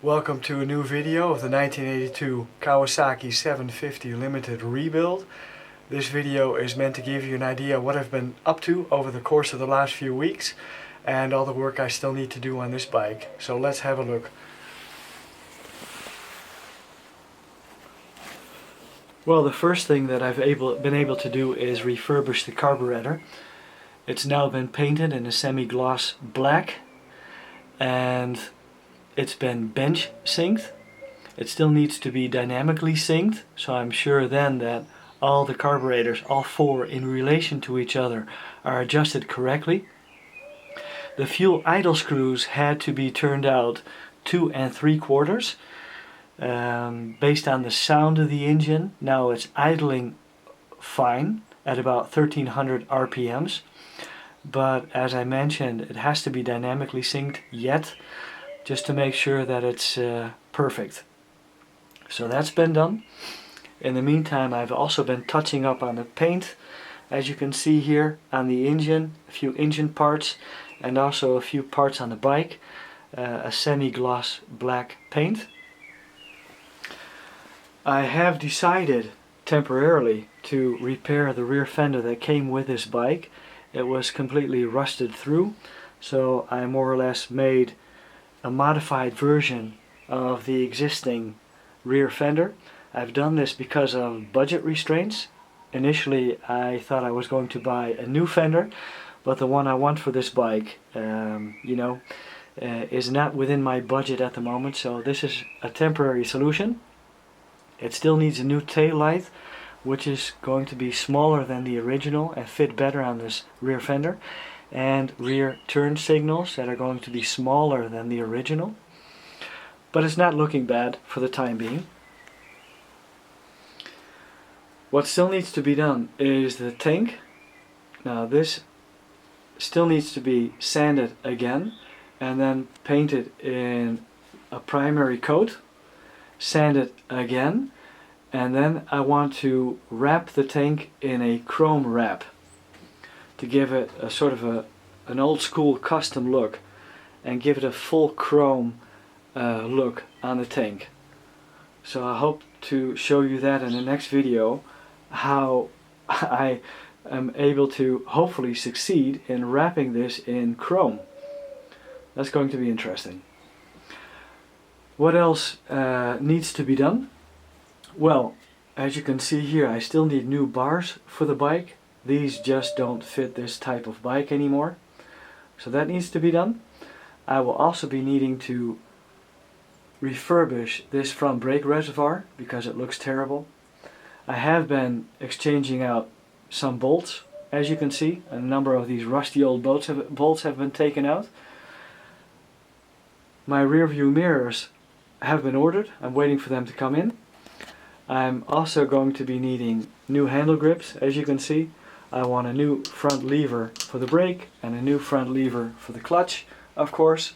Welcome to a new video of the 1982 Kawasaki 750 Limited rebuild. This video is meant to give you an idea of what I've been up to over the course of the last few weeks and all the work I still need to do on this bike. So let's have a look. Well, the first thing that I've been able to do is refurbish the carburetor. It's now been painted in a semi-gloss black and it's been bench synced. It still needs to be dynamically synced, so I'm sure then that all the carburetors, all four in relation to each other, are adjusted correctly. The fuel idle screws had to be turned out 2 3/4 based on the sound of the engine. Now it's idling fine at about 1300 RPMs, but as I mentioned, it has to be dynamically synced yet, just to make sure that it's perfect. So that's been done. In the meantime, I've also been touching up on the paint, as you can see here on the engine, a few engine parts and also a few parts on the bike, a semi-gloss black paint. I have decided temporarily to repair the rear fender that came with this bike. It was completely rusted through, so I more or less made a modified version of the existing rear fender. I've done this because of budget restraints. Initially I thought I was going to buy a new fender, but the one I want for this bike is not within my budget at the moment, so this is a temporary solution. It still needs a new tail light, which is going to be smaller than the original and fit better on this rear fender, and rear turn signals that are going to be smaller than the original. But it's not looking bad for the time being. What still needs to be done is the tank. Now this still needs to be sanded again and then painted in a primary coat, sanded again, and then I want to wrap the tank in a chrome wrap to give it a sort of an old school custom look and give it a full chrome look on the tank. So I hope to show you that in the next video, how I am able to hopefully succeed in wrapping this in chrome. That's going to be interesting. What else needs to be done? Well, as you can see here, I still need new bars for the bike. These just don't fit this type of bike anymore. So that needs to be done. I will also be needing to refurbish this front brake reservoir because it looks terrible. I have been exchanging out some bolts. As you can see, a number of these rusty old bolts have been taken out. My rear view mirrors have been ordered. I'm waiting for them to come in. I'm also going to be needing new handle grips. As you can see, I want a new front lever for the brake and a new front lever for the clutch, of course.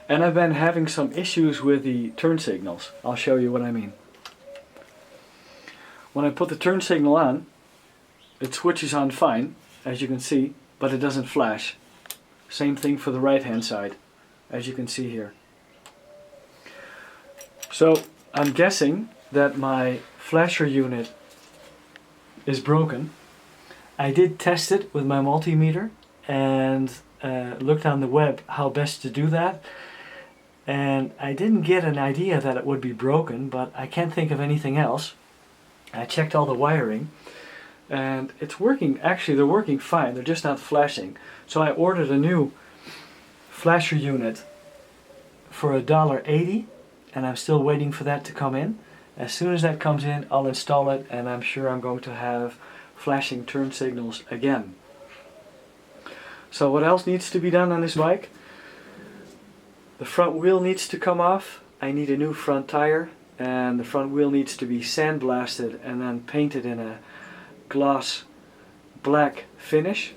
And I've been having some issues with the turn signals. I'll show you what I mean. When I put the turn signal on, it switches on fine, as you can see, but it doesn't flash. Same thing for the right hand side, as you can see here. So I'm guessing that my flasher unit is broken. I did test it with my multimeter and looked on the web how best to do that, and I didn't get an idea that it would be broken, but I can't think of anything else. I checked all the wiring and it's working. Actually, they're working fine, they're just not flashing. So I ordered a new flasher unit for $1.80 and I'm still waiting for that to come in. As soon as that comes in, I'll install it, and I'm sure I'm going to have flashing turn signals again. So what else needs to be done on this bike? The front wheel needs to come off. I need a new front tire, and the front wheel needs to be sandblasted and then painted in a gloss black finish.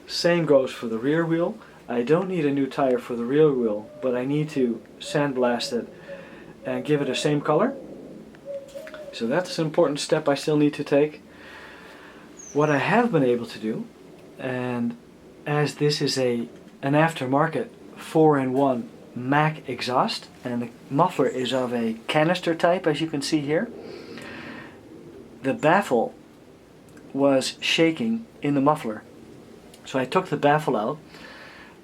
Same goes for the rear wheel. I don't need a new tire for the rear wheel, but I need to sandblast it and give it the same color. So that's an important step I still need to take. What I have been able to do, and as this is an aftermarket 4-in-1 Mac exhaust, and the muffler is of a canister type, as you can see here. The baffle was shaking in the muffler, so I took the baffle out,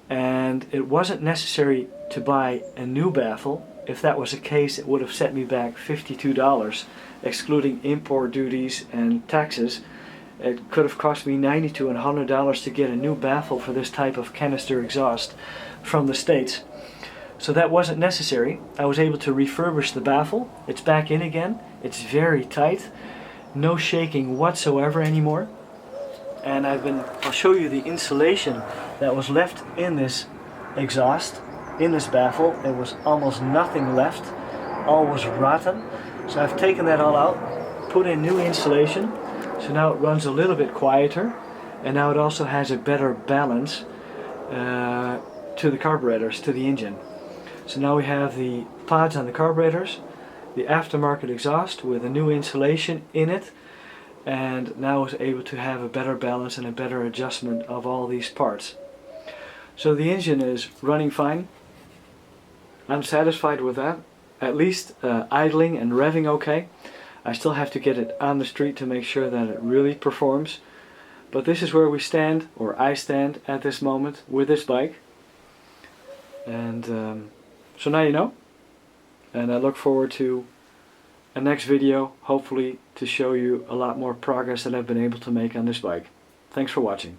and it wasn't necessary to buy a new baffle. If that was the case, it would have set me back $52, excluding import duties and taxes. It could have cost me $90 to $100 to get a new baffle for this type of canister exhaust from the States. So that wasn't necessary. I was able to refurbish the baffle. It's back in again. It's very tight. No shaking whatsoever anymore. And I'll show you the insulation that was left in this exhaust, in this baffle. There was almost nothing left. All was rotten. So I've taken that all out, put in new insulation. So now it runs a little bit quieter, and now it also has a better balance to the carburetors, to the engine. So now we have the pods on the carburetors, the aftermarket exhaust with a new insulation in it, and now it's able to have a better balance and a better adjustment of all these parts. So the engine is running fine. I'm satisfied with that. At least idling and revving okay. I still have to get it on the street to make sure that it really performs. But this is where we stand, or I stand at this moment with this bike. And so now you know. And I look forward to a next video, hopefully to show you a lot more progress that I've been able to make on this bike. Thanks for watching.